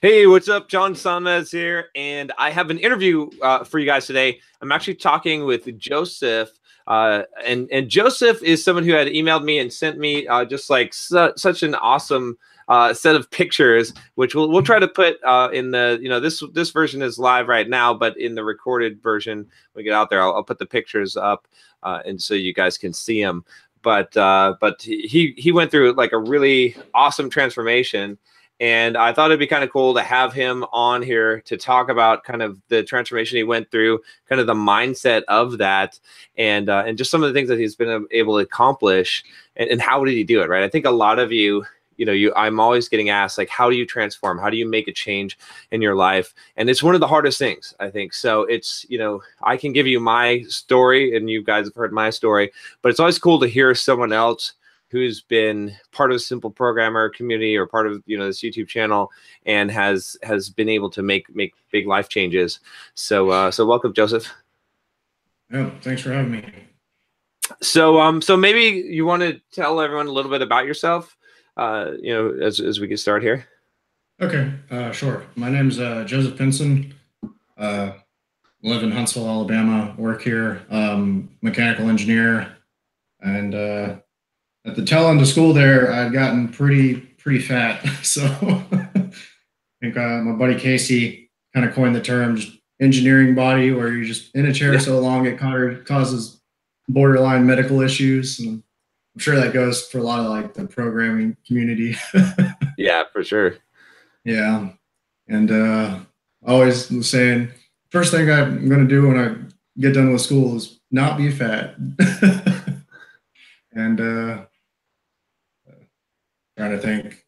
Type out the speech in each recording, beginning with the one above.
Hey, what's up? John Sonmez here, and I have an interview for you guys today. I'm actually talking with Joseph, and Joseph is someone who had emailed me and sent me just like such an awesome set of pictures, which we'll try to put in the this version is live right now, but in the recorded version when we get out there, I'll put the pictures up and so you guys can see them. But he went through like a really awesome transformation. And I thought it'd be kind of cool to have him on here to talk about kind of the transformation he went through, kind of the mindset of that, and just some of the things that he's been able to accomplish, and how did he do it, right? I think a lot of you, I'm always getting asked, like, how do you transform? How do you make a change in your life? And it's one of the hardest things, I think. So it's, I can give you my story, and you guys have heard my story, but it's always cool to hear someone else who's been part of the Simple Programmer community or part of this YouTube channel and has been able to make big life changes. So welcome, Joseph. Oh, thanks for having me. So maybe you want to tell everyone a little bit about yourself, as we get started here. Okay, sure. My name's Joseph Pinson. Live in Huntsville, Alabama. Work here, mechanical engineer, and at the tail end of school there, I'd gotten pretty fat. So I think my buddy Casey kind of coined the term engineering body, where you're just in a chair so long it kind of causes borderline medical issues. And I'm sure that goes for a lot of like the programming community. Yeah, for sure. Yeah. And always was saying, first thing I'm going to do when I get done with school is not be fat. And trying to think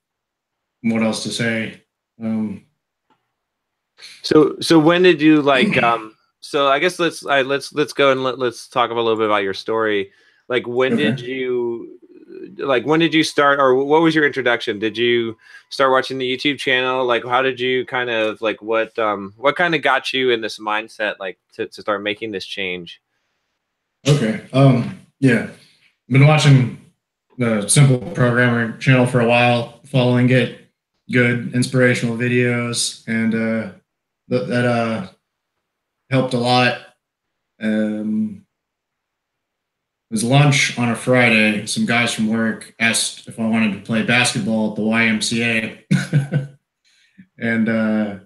what else to say. So when did you like? So I guess let's go and let's talk a little bit about your story. Like when did you start, or what was your introduction? Did you start watching the YouTube channel? Like how did you kind of like what kind of got you in this mindset like to start making this change? Okay. Yeah. Been watching the Simple Programmer channel for a while, following it, good inspirational videos, and that helped a lot. It was lunch on a Friday. Some guys from work asked if I wanted to play basketball at the YMCA. And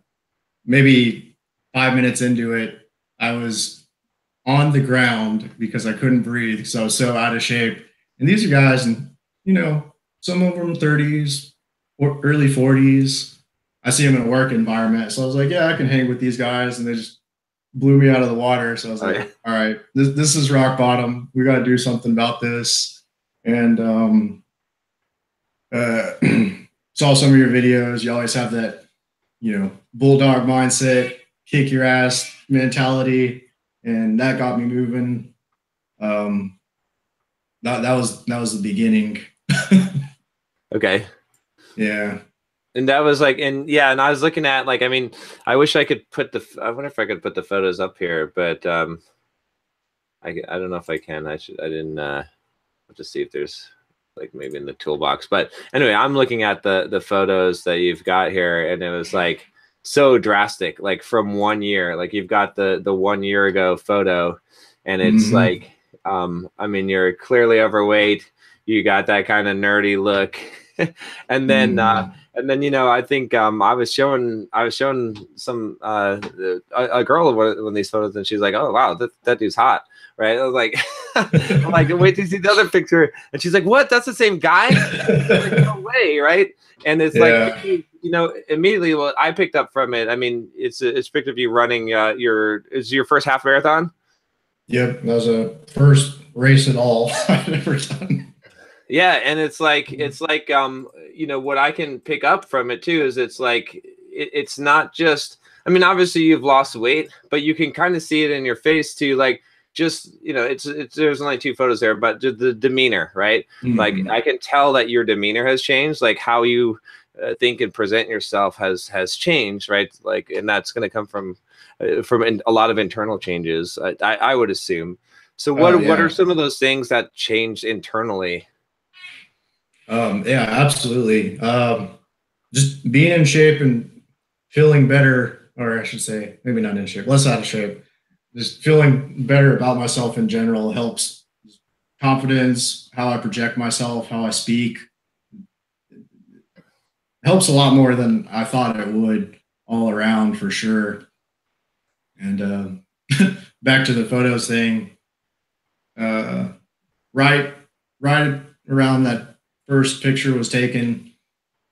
maybe 5 minutes into it, I was on the ground because I couldn't breathe because I was so out of shape. And these are guys, and some of them 30s or early 40s. I see them in a work environment, so I was like, yeah, I can hang with these guys, and they just blew me out of the water. So I was like, all right, this is rock bottom. We got to do something about this. And saw some of your videos. You always have that, Bulldog mindset, kick your ass mentality, and that got me moving. That was the beginning. Okay. Yeah. And that was like, and I was looking at like, I mean, I wish I could I wonder if I could put the photos up here, but I don't know if I can. I didn't have to see if there's like maybe in the toolbox. But anyway, I'm looking at the photos that you've got here, and it was like so drastic, like from 1 year. Like you've got the 1 year ago photo, and it's like, I mean, you're clearly overweight. You got that kind of nerdy look. And then I think I was showing some a girl one of these photos, and she's like, oh wow, that dude's hot, right? I was like, I'm like, wait to see the other picture, and she's like, what, that's the same guy? Like, no way, right? And it's like, immediately what I picked up from it, I mean, it's a picture of you running your first half marathon. Yep, that was a first race at all I've ever done. Yeah, and it's like what I can pick up from it too is it's like it's not just, I mean, obviously you've lost weight, but you can kind of see it in your face too, like just it's there's only 2 photos there, but the demeanor, right? Like I can tell that your demeanor has changed, like how you think and present yourself has changed, right? Like, and that's going to come from a lot of internal changes, I would assume. So what are some of those things that changed internally? Yeah, absolutely. Just being in shape and feeling better, or I should say, maybe not in shape, less out of shape. Just feeling better about myself in general helps confidence, how I project myself, how I speak. It helps a lot more than I thought it would all around for sure. And back to the photos thing, uh, right, right around that first picture was taken.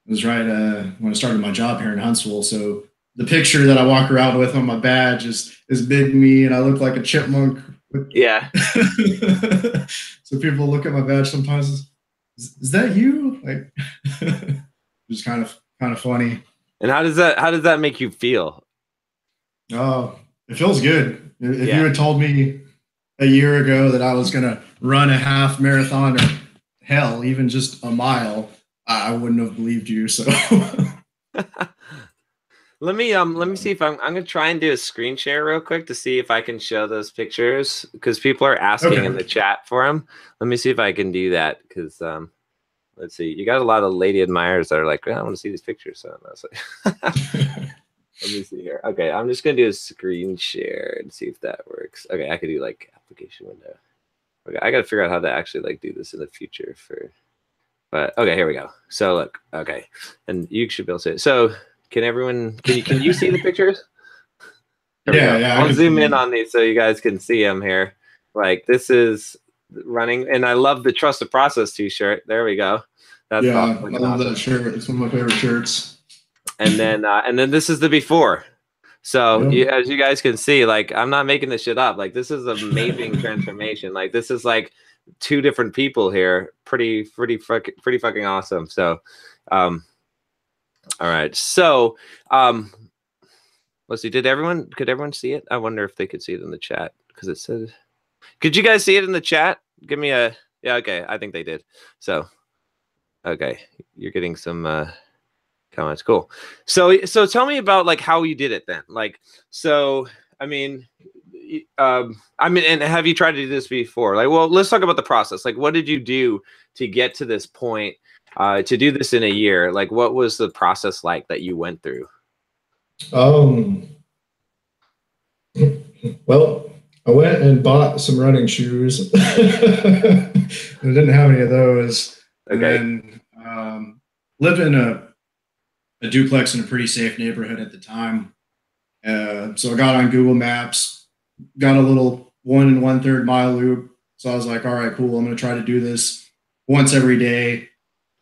It was right when I started my job here in Huntsville. So the picture that I walk around with on my badge is big me, and I look like a chipmunk. Yeah. So people look at my badge sometimes. Is that you? Like, it's kind of funny. And how does that make you feel? Oh, it feels good. If Yeah. you had told me a year ago that I was gonna run a half marathon, or hell, even just a mile, I wouldn't have believed you. So Let me see if I'm gonna try and do a screen share real quick to see if I can show those pictures, because people are asking in the okay. chat for them. Let me see if I can do that, because let's see, you got a lot of lady admirers that are like, I want to see these pictures. So let me see here. Okay, I'm just gonna do a screen share and see if that works. Okay, I could do like application window. Okay, I gotta figure out how to actually like do this in the future but okay, here we go. So look, okay, and you should be able to see it. So can you see the pictures? Yeah, I I'll can zoom see in it. on these so you guys can see them here. Like, this is running, and I love the Trust the Process t-shirt. There we go. That's Yeah, I fucking love that awesome. shirt. It's one of my favorite shirts. And then this is the before. So Yep. as you guys can see, like, I'm not making this shit up. Like, this is amazing transformation. Like, this is like two different people here. Pretty fucking awesome. So, all right. So, let's see. Could everyone see it? I wonder if they could see it in the chat, because it said, could you guys see it in the chat? Give me a, yeah. Okay. I think they did. So, okay. You're getting some, comments. Cool. So tell me about like how you did it then. Like, so, I mean, and have you tried to do this before? Like, well, let's talk about the process. Like, what did you do to get to this point, to do this in a year? Like, what was the process like that you went through? Um, well, I went and bought some running shoes. I didn't have any of those. And Okay. then lived in a duplex in a pretty safe neighborhood at the time. So I got on Google Maps, got a little 1 1/3 mile loop. So I was like, all right, cool. I'm going to try to do this once every day.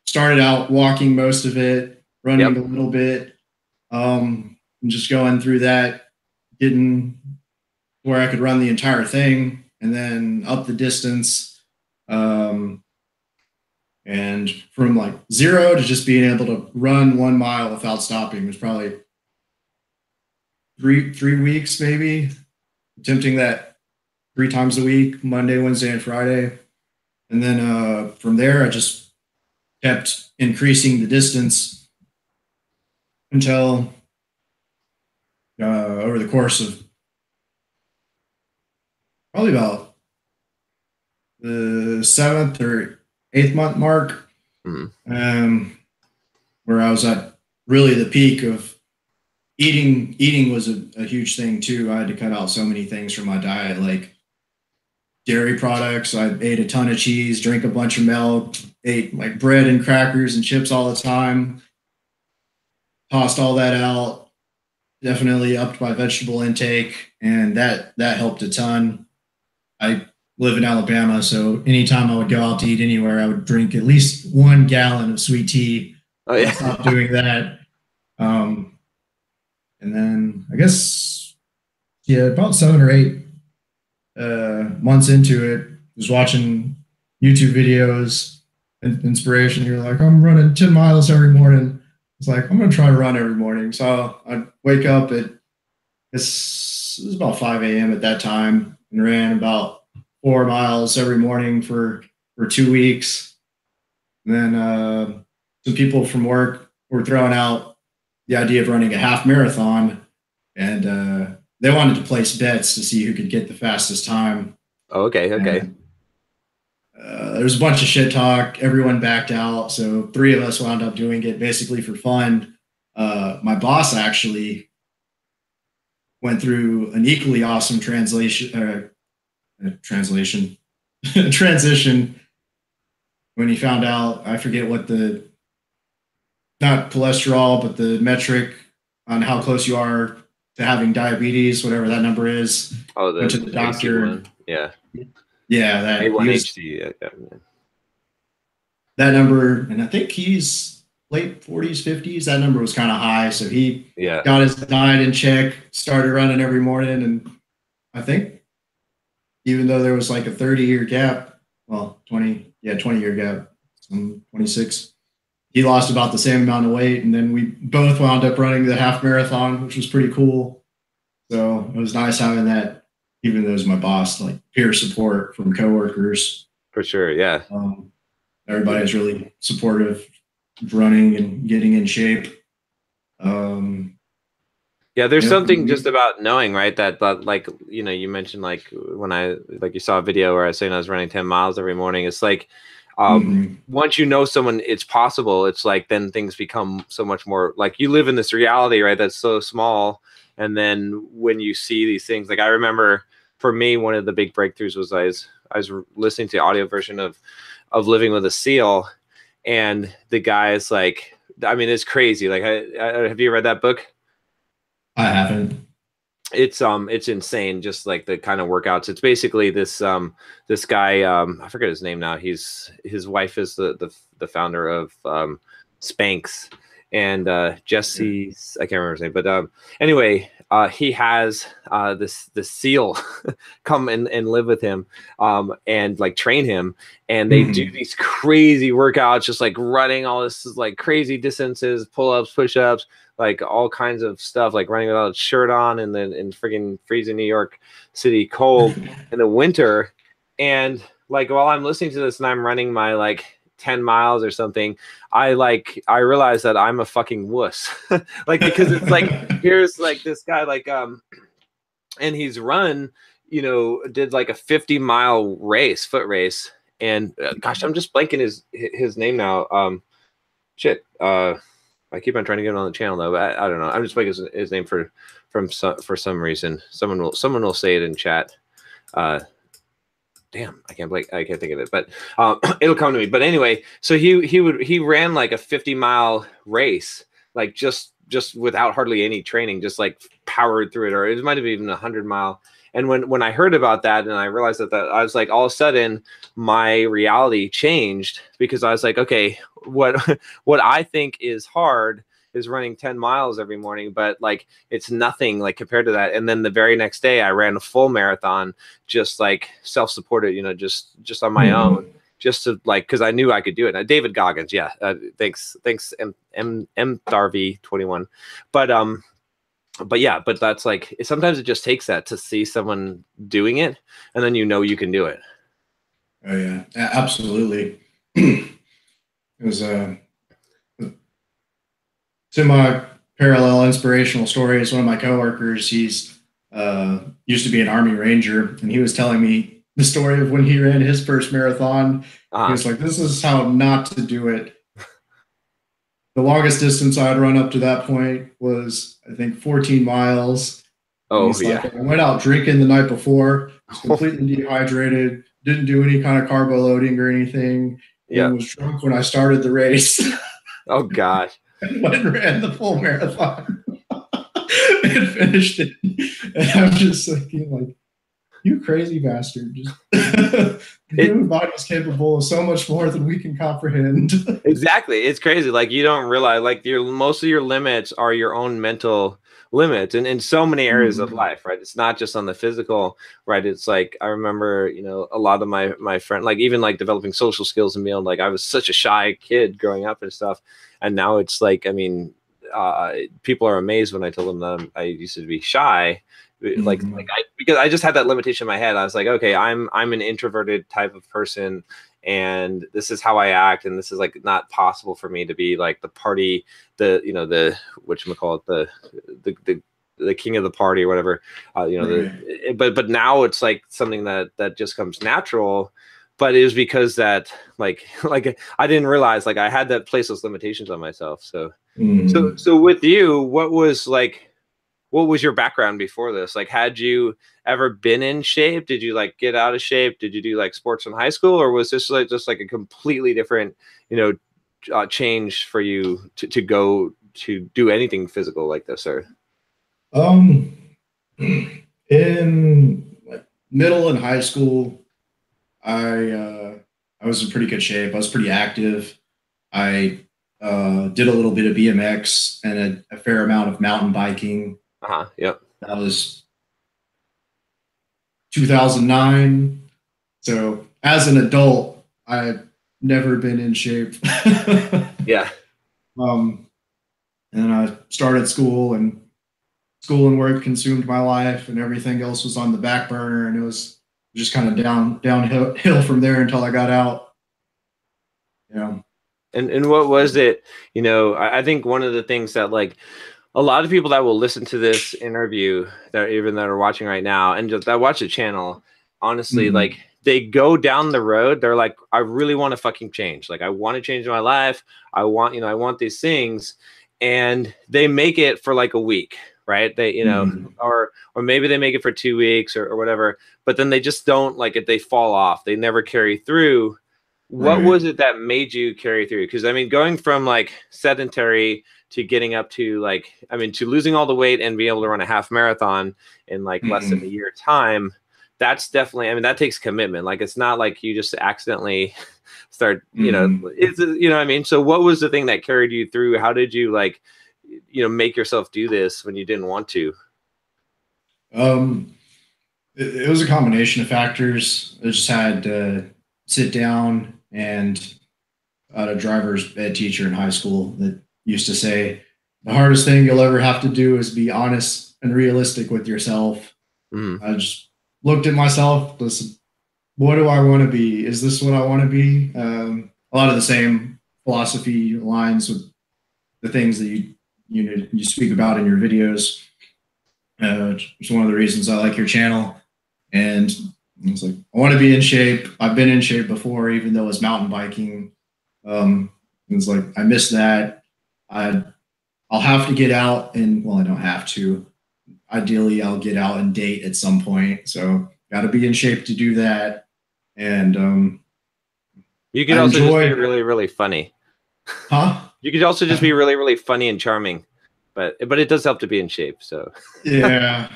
Started out walking most of it, running Yep. a little bit, and just going through that, getting where I could run the entire thing and then up the distance. And from like 0 to just being able to run 1 mile without stopping was probably three weeks, maybe attempting that 3 times a week, Monday, Wednesday, and Friday. And then from there, I just kept increasing the distance until over the course of probably about the 7th or 8th month mark, where I was at really the peak of eating. Eating was a huge thing too. I had to cut out so many things from my diet, like dairy products. I ate a ton of cheese, drank a bunch of milk, ate like bread and crackers and chips all the time. Tossed all that out. Definitely upped my vegetable intake, and that helped a ton. I live in Alabama, so anytime I would go out to eat anywhere, I would drink at least 1 gallon of sweet tea. Oh yeah. I stopped doing that. And then I guess, yeah, about 7 or 8 months into it, was watching YouTube videos and inspiration. You're like, I'm running 10 miles every morning. It's like, I'm going to try to run every morning. So I'd wake up at, it was about 5 a.m. at that time, and ran about 4 miles every morning for 2 weeks. And then some people from work were throwing out the idea of running a half marathon, and they wanted to place bets to see who could get the fastest time. Oh, okay. And, there was a bunch of shit talk. Everyone backed out. So 3 of us wound up doing it basically for fun. My boss actually went through an equally awesome transition when he found out, I forget what not cholesterol, but the metric on how close you are to having diabetes, whatever that number is. Oh, went to the doctor. one. Yeah. Yeah, that A1HC. Yeah. That number, and I think he's late 40s, 50s. That number was kind of high. So he got his diet in check, started running every morning. And I think even though there was like a 30-year gap, well, 20-year gap, some 26, he lost about the same amount of weight. And then we both wound up running the half marathon, which was pretty cool. So it was nice having that, even though it was my boss, like peer support from coworkers. For sure, yeah. Everybody's really supportive of running and getting in shape. Yeah, there's something just about knowing, right? That like, you know, you mentioned like when you saw a video where I was saying I was running 10 miles every morning. It's like, once you know someone, it's possible. It's like, then things become so much more like you live in this reality, right? That's so small. And then when you see these things, like I remember for me, one of the big breakthroughs was I was listening to the audio version of Living with a Seal, and the guy is like, I mean, it's crazy. Like, have you read that book? I haven't. It's insane. Just like the kind of workouts. It's basically this guy. I forget his name now. His wife is the founder of Spanx, and Jesse. I can't remember his name, but anyway. He has this seal come and live with him and like train him, and they do these crazy workouts, just like running all this like crazy distances, pull-ups, push-ups, like all kinds of stuff, like running without a shirt on and then in freaking freezing New York City cold in the winter. And like while I'm listening to this and I'm running my like 10 miles or something, I realize that I'm a fucking wuss. Like, because it's like, here's like this guy, like, and he's run, you know, did like a 50-mile race, foot race. And gosh, I'm just blanking his name now. I keep on trying to get him on the channel though, but I don't know. I'm just blanking his name for some reason. Someone will say it in chat. Damn, I can't think of it, but it'll come to me. But anyway, so he ran like a 50-mile race, like just without hardly any training, just like powered through it, or it might have even 100-mile. And when I heard about that and I realized that I was like, all of a sudden my reality changed, because I was like, okay, what I think is hard is running 10 miles every morning, but like it's nothing like compared to that. And then the very next day I ran a full marathon, just like self-supported, you know, just on my own, just to like, cause I knew I could do it. David Goggins. Yeah. Thanks. M Tharvey 21. But yeah, but that's like, sometimes it just takes that to see someone doing it, and then you know you can do it. Oh yeah, absolutely. It was semi-parallel inspirational stories. One of my coworkers, he's used to be an Army Ranger, and he was telling me the story of when he ran his first marathon. He was like, "This is how not to do it." The longest distance I'd run up to that point was, I think, 14 miles. Oh yeah. Like, I went out drinking the night before, was completely dehydrated, didn't do any kind of carbo loading or anything. Yeah. And was drunk when I started the race. Oh gosh. And went and ran the full marathon and finished it. And I'm just thinking, like, you crazy bastard. The human body is capable of so much more than we can comprehend. Exactly. It's crazy. Like, you don't realize, like, most of your limits are your own mental limits, and in so many areas of life, right? It's not just on the physical, right? It's like, I remember, you know, a lot of my friend, like even like developing social skills and being like, I was such a shy kid growing up and stuff. And now it's like, I mean, people are amazed when I tell them that I used to be shy. Because I just had that limitation in my head. I was like, okay, I'm an introverted type of person, and this is how I act, and this is like not possible for me to be like the party, the whatchamacallit, the king of the party or whatever, but now it's like something that just comes natural. but it was because that like I didn't realize like I had that place those limitations on myself. So so with you, what was your background before this? Like, had you ever been in shape? Did you like get out of shape? Did you do like sports in high school, or was this like just like a completely different, change for you to go to do anything physical like this? Or in like middle and high school, I was in pretty good shape. I was pretty active. I did a little bit of BMX and a fair amount of mountain biking. Yep. That was 2009. So as an adult, I've never been in shape. Yeah. And I started school and work consumed my life, and everything else was on the back burner, and it was just kind of downhill from there until I got out. Yeah. And what was it? I think one of the things that like a lot of people that will listen to this interview that are watching right now and just that watch the channel, honestly, like they go down the road. They're like, I really want to fucking change. Like, I want to change my life. I want these things. And they make it for like a week, right? They, or maybe they make it for 2 weeks or whatever, but then they just don't like it. They fall off. They never carry through. What was it that made you carry through? Because I mean, going from like sedentary to getting up to like, I mean, to losing all the weight and being able to run a half marathon in like less than a year time, that's definitely, I mean, that takes commitment. Like, it's not like you just accidentally start, it's, what I mean? So what was the thing that carried you through? How did you like, make yourself do this when you didn't want to? It was a combination of factors. I just had to sit down, and I had a driver's ed teacher in high school that used to say, the hardest thing you'll ever have to do is be honest and realistic with yourself. I just looked at myself, listened, what do I want to be? Is this what I want to be? A lot of the same philosophy aligns with the things that you speak about in your videos. It's one of the reasons I like your channel. And it's like, I want to be in shape. I've been in shape before, even though it's mountain biking. It's like, I miss that. I'll have to get out and, well, I don't have to. Ideally, I'll get out and date at some point. So got to be in shape to do that. And you could also just be really, really funny. Huh? You could also just be really, really funny and charming. But it does help to be in shape. So yeah.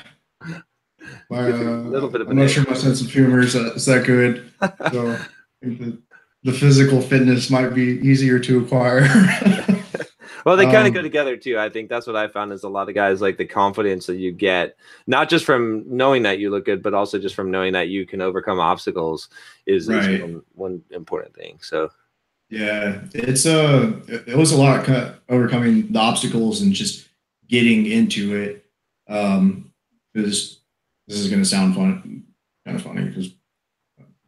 I'm not sure my sense of humor is that good. So I think the physical fitness might be easier to acquire. Well, they kind of go together too. I think that's what I found is a lot of guys like the confidence that you get, not just from knowing that you look good, but also just from knowing that you can overcome obstacles is one important thing. So yeah, it was a lot overcoming the obstacles and just getting into it. Because this is going to sound kind of funny because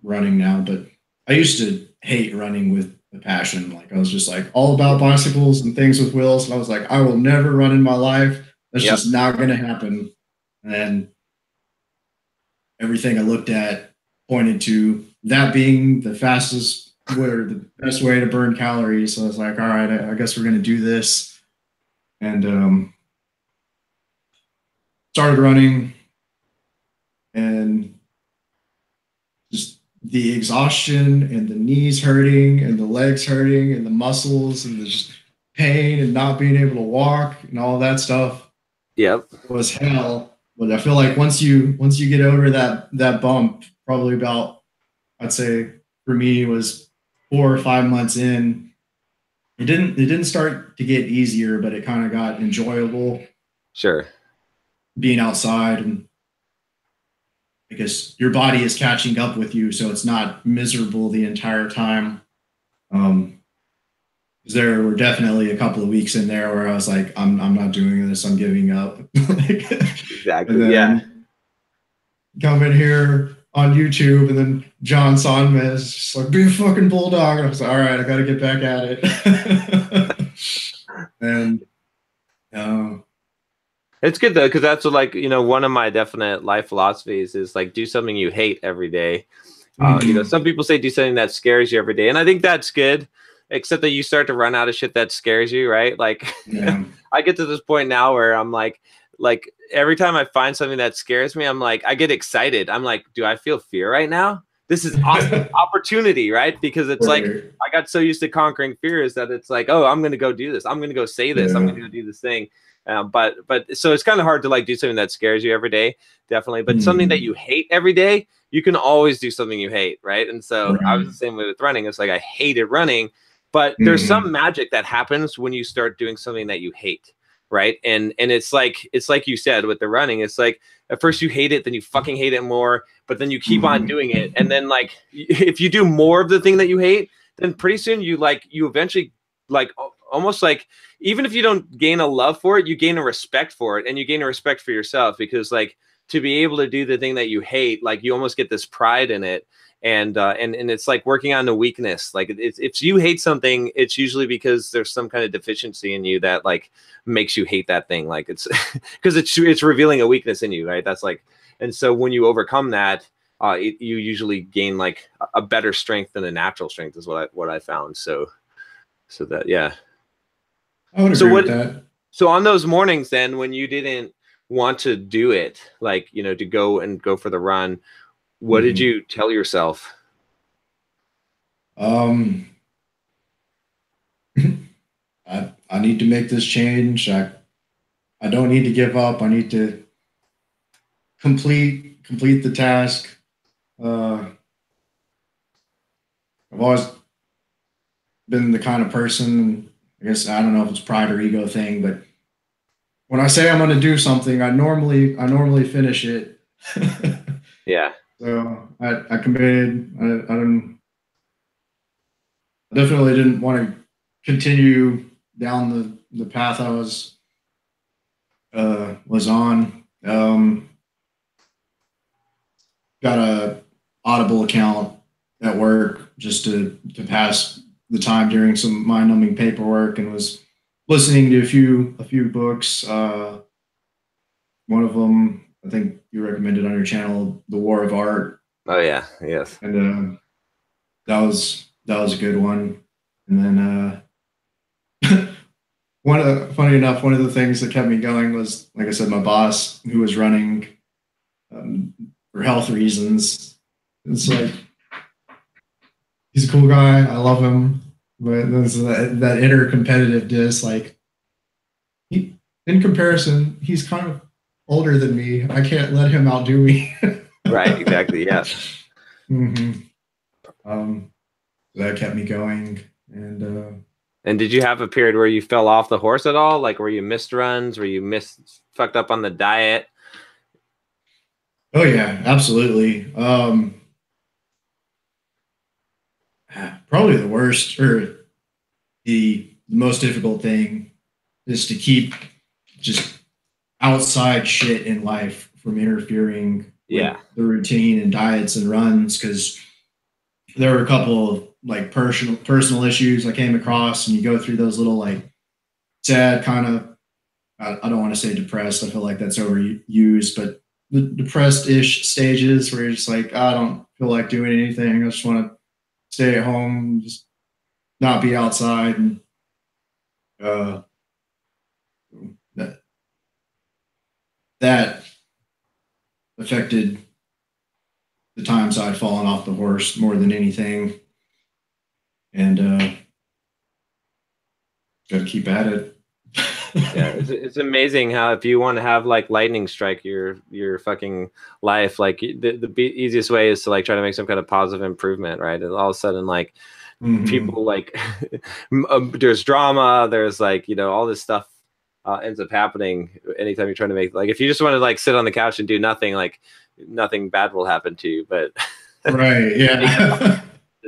running now, but I used to hate running with a passion. Like, I was just like all about bicycles and things with wheels. And I was like, I will never run in my life. That's just not going to happen. And everything I looked at pointed to that being the fastest way or the best way to burn calories. So I was like, all right, I guess we're going to do this. And started running, and just the exhaustion and the knees hurting and the legs hurting and the muscles and the just pain and not being able to walk and all that stuff was hell. But I feel like once you get over that bump, probably about, I'd say for me was 4 or 5 months in, it didn't start to get easier, but it kind of got enjoyable. Sure. Being outside, and because your body is catching up with you, so it's not miserable the entire time. There were definitely a couple of weeks in there where I was like, I'm not doing this, I'm giving up. Exactly. And then come in here on YouTube, and then John Sonmez is just like, be a fucking bulldog. And I was like, all right, I got to get back at it. And it's good though, because that's what, like, one of my definite life philosophies is like do something you hate every day. You know, some people say do something that scares you every day, and I think that's good, except that you start to run out of shit that scares you, right? Like, Yeah. I get to this point now where I'm like every time I find something that scares me, I'm like, I get excited. I'm like, do I feel fear right now? This is awesome opportunity, right? Because it's like I got so used to conquering fears that it's like, oh, I'm gonna go do this. I'm gonna go say this. I'm gonna go do this thing. But so it's kind of hard to like do something that scares you every day, definitely. But something that you hate every day, you can always do something you hate, right? And so I was the same way with running. It's like I hated running, but there's some magic that happens when you start doing something that you hate, right? And it's like you said with the running, it's like at first you hate it, then you fucking hate it more, but then you keep on doing it, and then like if you do more of the thing that you hate, then pretty soon you eventually like almost like, even if you don't gain a love for it, you gain a respect for it, and you gain a respect for yourself, because like to be able to do the thing that you hate, like you almost get this pride in it. And it's like working on the weakness. Like if you hate something, it's usually because there's some kind of deficiency in you that like makes you hate that thing. Like it's because it's revealing a weakness in you, right? That's like, and so when you overcome that, you usually gain like a better strength than a natural strength is what I found. So that, yeah. I would agree with that. So on those mornings then, when you didn't want to do it, like, you know, to go for the run, what did you tell yourself? I need to make this change. I don't need to give up. I need to complete the task. I've always been the kind of person, I guess, I don't know if it's pride or ego thing, but when I say I'm going to do something, I normally finish it. Yeah. So I committed. I definitely didn't want to continue down the path I was on. Got a Audible account at work just to pass the time during some mind-numbing paperwork, and was listening to a few books. One of them, I think you recommended on your channel, The War of Art. Oh yeah, yes. And that was a good one. And then funny enough, one of the things that kept me going was, like I said, my boss, who was running for health reasons. It's like, he's a cool guy. I love him. But there's that inner competitiveness, like, in comparison, he's kind of older than me. I can't let him outdo me. Right, exactly, yeah. That kept me going. And did you have a period where you fell off the horse at all? Like where you missed runs, where you fucked up on the diet? Oh yeah, absolutely. Probably the worst, or the most difficult thing, is to keep just outside shit in life from interfering with the routine and diets and runs, because there were a couple of like personal issues I came across, and you go through those little like sad kind of, I don't want to say depressed, I feel like that's overused, but the depressed-ish stages where you're just like, I don't feel like doing anything. I just want to stay at home, just not be outside. And that affected the times I'd fallen off the horse more than anything. And gotta keep at it. Yeah, it's amazing how if you want to have like lightning strike your fucking life, like the easiest way is to like try to make some kind of positive improvement, right? And all of a sudden, like people like there's drama, there's like, you know, all this stuff ends up happening anytime you're trying to make, like, if you just want to like sit on the couch and do nothing, like nothing bad will happen to you, but right, yeah.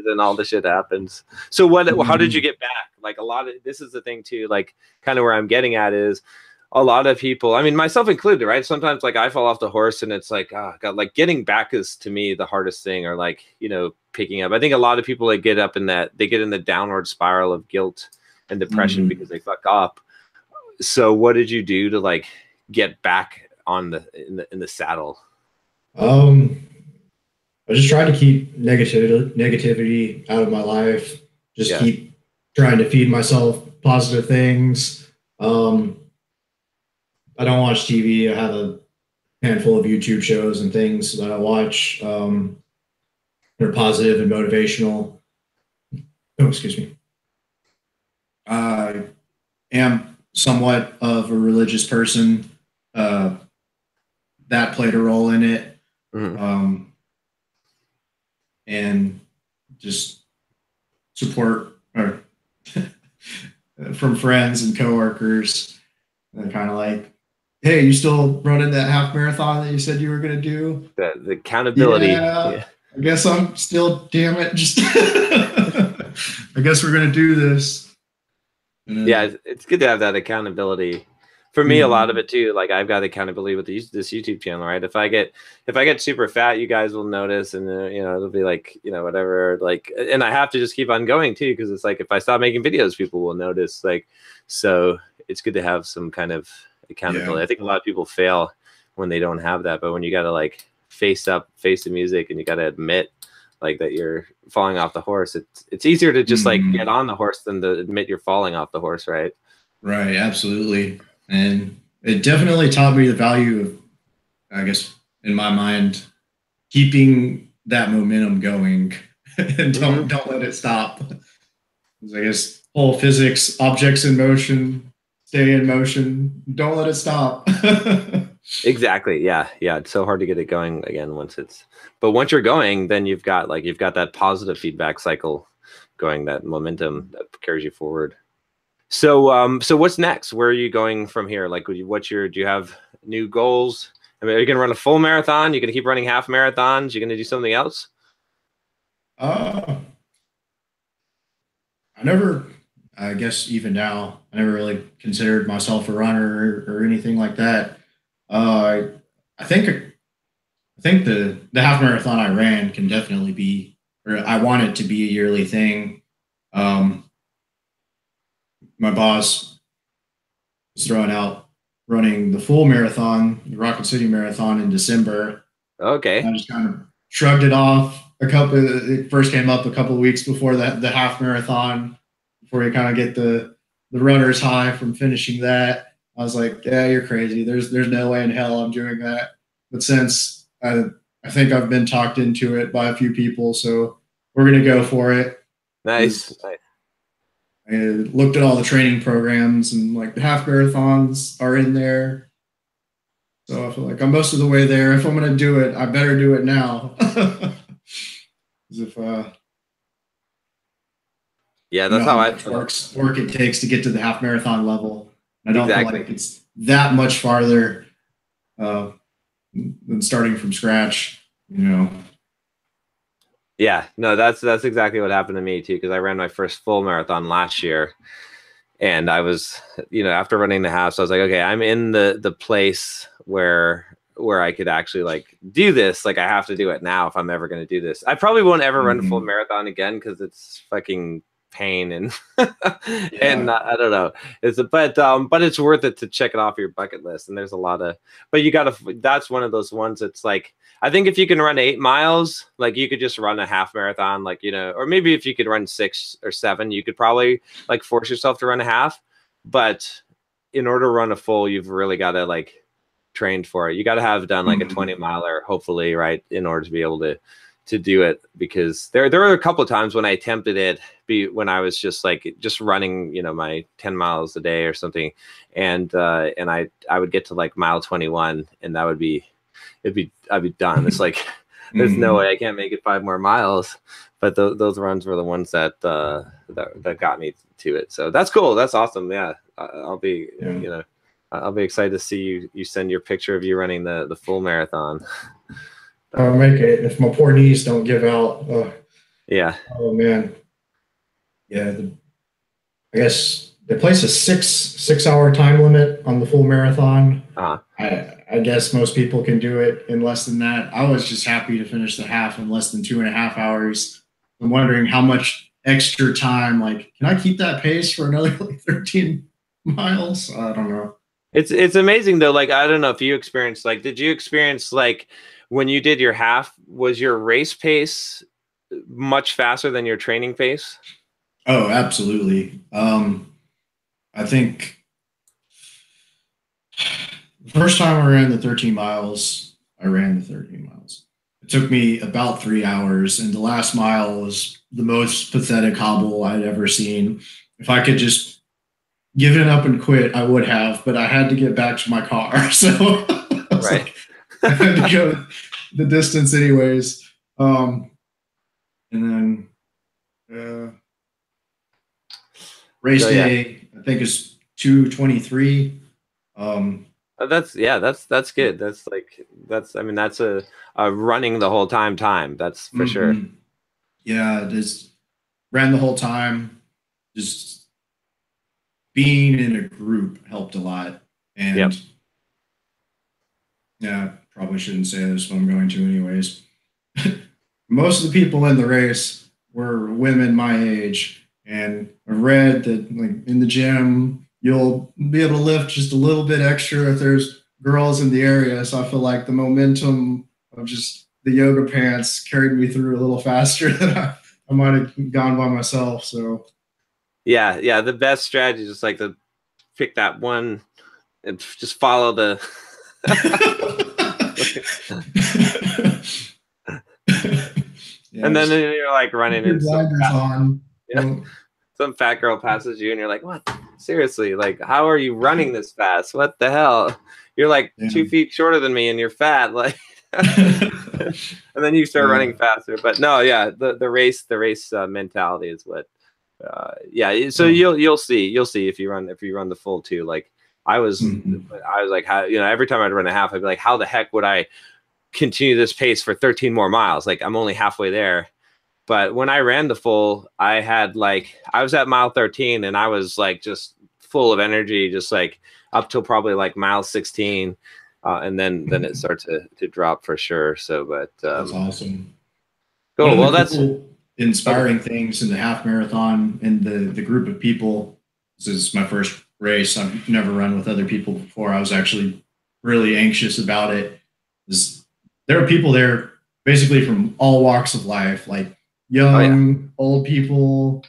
then all the shit happens. So how did you get back? Like a lot of, this is the thing too, like kind of where I'm getting at is a lot of people, I mean, myself included, right? Sometimes like I fall off the horse and it's like, oh God, like getting back is to me the hardest thing, or like, you know, picking up. I think a lot of people like get up in that, they get in the downward spiral of guilt and depression because they fuck up. So what did you do to like get back on in the saddle? I just try to keep negativity out of my life. Just Yeah. keep trying to feed myself positive things. I don't watch TV. I have a handful of YouTube shows and things that I watch. They're positive and motivational. Oh, excuse me. I am somewhat of a religious person. Uh, that played a role in it. Mhm. And just support or from friends and coworkers. And kind of like, hey, you still running that half marathon that you said you were going to do? The accountability. Yeah, Yeah. I guess I'm still, damn it. Just, I guess we're going to do this. And then, Yeah, it's good to have that accountability. For me, a lot of it too. Like I've got accountability with this YouTube channel, right? If I get super fat, you guys will notice, and it'll be like whatever. Like, and I have to just keep on going too, because it's like if I stop making videos, people will notice. Like, so it's good to have some kind of accountability. Yeah. I think a lot of people fail when they don't have that, but when you got to like face the music, and you got to admit like that you're falling off the horse, it's easier to just like get on the horse than to admit you're falling off the horse, right? Right, absolutely. And it definitely taught me the value of, I guess, in my mind, keeping that momentum going and don't let it stop. I guess whole physics, objects in motion, stay in motion, don't let it stop. Exactly. Yeah. Yeah. It's so hard to get it going again but once you're going, then you've got that positive feedback cycle going, that momentum that carries you forward. So what's next? Where are you going from here? Like, do you have new goals? I mean, are you going to run a full marathon? You're going to keep running half marathons? You're going to do something else? I never, I guess even now, I never really considered myself a runner or anything like that. Uh, I think the half marathon I ran can definitely be, or I want it to be a yearly thing. Um, my boss was throwing out running the full marathon, the Rocket City Marathon in December. Okay. I just kind of shrugged it off. It first came up a couple of weeks before the half marathon, before you kind of get the runner's high from finishing that. I was like, yeah, you're crazy. There's no way in hell I'm doing that. But since I think I've been talked into it by a few people, so we're gonna go for it. Nice. I looked at all the training programs, and like the half marathons are in there. So I feel like I'm most of the way there. If I'm going to do it, I better do it now. If Yeah, that's how I feel. Work it takes to get to the half marathon level. I don't feel like it's that much farther than starting from scratch. Yeah, no, that's exactly what happened to me too, because I ran my first full marathon last year, and I was, after running the half, so I was like, okay, I'm in the place where I could actually like do this. Like I have to do it now if I'm ever going to do this. I probably won't ever run a full marathon again because it's fucking pain and and I don't know. But it's worth it to check it off your bucket list. And there's a lot of, but that's one of those ones that's like, I think if you can run 8 miles, like you could just run a half marathon, like, or maybe if you could run 6 or 7, you could probably like force yourself to run a half. But in order to run a full, you've really got to like trained for it. You got to have done like a 20 miler, hopefully, right, in order to be able to do it. Because there were a couple of times when I attempted it, when I was just running, my 10 miles a day or something, and I would get to like mile 21, and I'd be done. It's like there's no way I can't make it 5 more miles. But those runs were the ones that got me to it. So that's cool. That's awesome. Yeah, I'll be I'll be excited to see you send your picture of you running the full marathon. I'll make it if my poor knees don't give out. Yeah. Oh man. Yeah. I guess they place a 6-hour time limit on the full marathon. I guess most people can do it in less than that. I was just happy to finish the half in less than 2.5 hours. I'm wondering how much extra time, like, can I keep that pace for another like 13 miles? I don't know. It's amazing though. Like, I don't know if you experienced, like, did you experience like when you did your half, was your race pace much faster than your training pace? Oh, absolutely. I think the first time I ran the 13 miles, I ran the 13 miles. It took me about 3 hours, and the last mile was the most pathetic hobble I'd ever seen. If I could just give it up and quit, I would have, but I had to get back to my car. So I was Right. like, I had to go the distance anyways. And then race So, yeah. day, I think is 2:23. That's good. I mean, that's a running the whole time. That's for sure. Yeah, just ran the whole time. Just being in a group helped a lot. And Yep. yeah, probably shouldn't say this, but I'm going to anyways. Most of the people in the race were women my age, and I read that like in the gym you'll be able to lift just a little bit extra if there's girls in the area. So I feel like the momentum of just the yoga pants carried me through a little faster than I might have gone by myself. So Yeah, the best strategy is just like to pick that one and just follow the yeah, and then you're like running your and blinders on. yeah, some fat girl passes you and you're like, what? Seriously, like how are you running this fast? What the hell? You're like 2 feet shorter than me and you're fat. Like and then you start running faster. But no, yeah, the race mentality is what yeah. So you'll see if you run the full too. Like I was like, how, every time I'd run a half, I'd be like, how the heck would I continue this pace for 13 more miles? Like I'm only halfway there. But when I ran the full, I was at mile 13 and I was like just full of energy, just like up till probably like mile 16. And then it starts to drop for sure. So, but that's awesome. Cool. Well, that's inspiring things in the half marathon and the group of people. This is my first race. I've never run with other people before. I was actually really anxious about it. There are people there basically from all walks of life, like young, old people,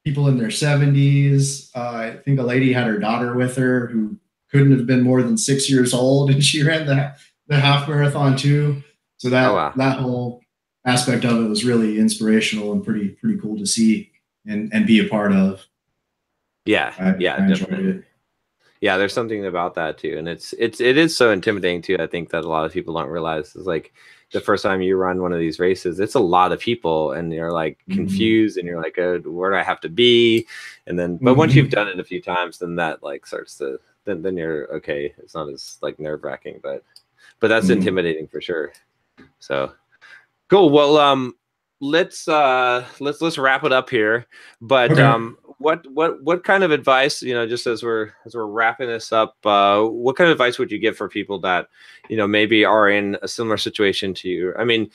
people in their 70s. I think a lady had her daughter with her who couldn't have been more than 6 years old, and she ran the half marathon too. So that whole aspect of it was really inspirational and pretty cool to see and be a part of. Yeah, I enjoyed it. Yeah, there's something about that too, and it is so intimidating too. I think that a lot of people don't realize is like the first time you run one of these races, it's a lot of people, and you're like confused, and you're like, where do I have to be? And then, but once you've done it a few times, then that like starts to then you're okay. It's not as like nerve wracking, but that's intimidating for sure. So cool. Well, let's wrap it up here. But what kind of advice, just as we're wrapping this up, what kind of advice would you give for people that, maybe are in a similar situation to you? I mean,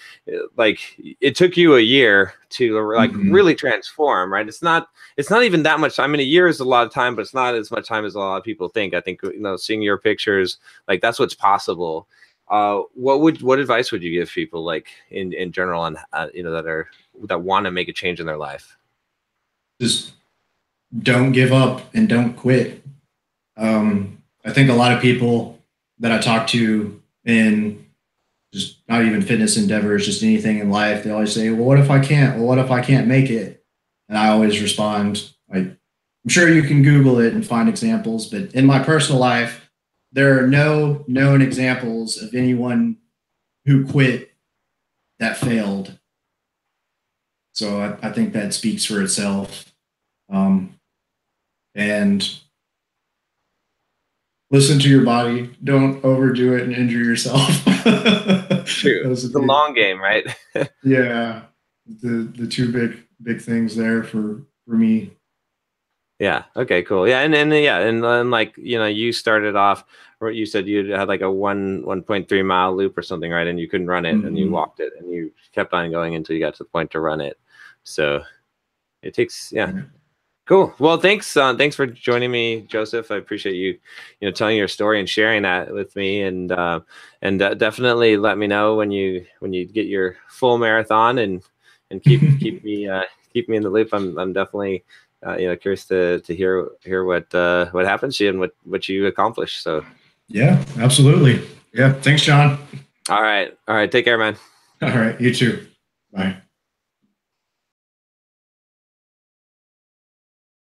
like it took you a year to like really transform, right? It's not even that much time. I mean, a year is a lot of time, but it's not as much time as a lot of people think. I think, seeing your pictures, like that's what's possible. What advice would you give people like in general on, that want to make a change in their life? Just don't give up and don't quit. I think a lot of people that I talk to in just not even fitness endeavors, just anything in life, they always say, well, what if I can't? Well, what if I can't make it? And I always respond, like, I'm sure you can Google it and find examples, but in my personal life, there are no known examples of anyone who quit that failed. So I think that speaks for itself. And listen to your body. Don't overdo it and injure yourself. True. It's the long game, right? Yeah. The two big things there for me. Yeah. Okay, cool. Yeah. And like, you started off, or you said you had like a 1.3 mile loop or something, right? And you couldn't run it and you walked it and you kept on going until you got to the point to run it. So it takes, Cool. Well, thanks for joining me, Joseph. I appreciate you, telling your story and sharing that with me. And definitely let me know when you get your full marathon, and keep me in the loop. I'm definitely curious to hear what happens to you and what you accomplish. So Yeah, absolutely. Yeah. Thanks, John. all right. Take care, man. All right. You too. Bye.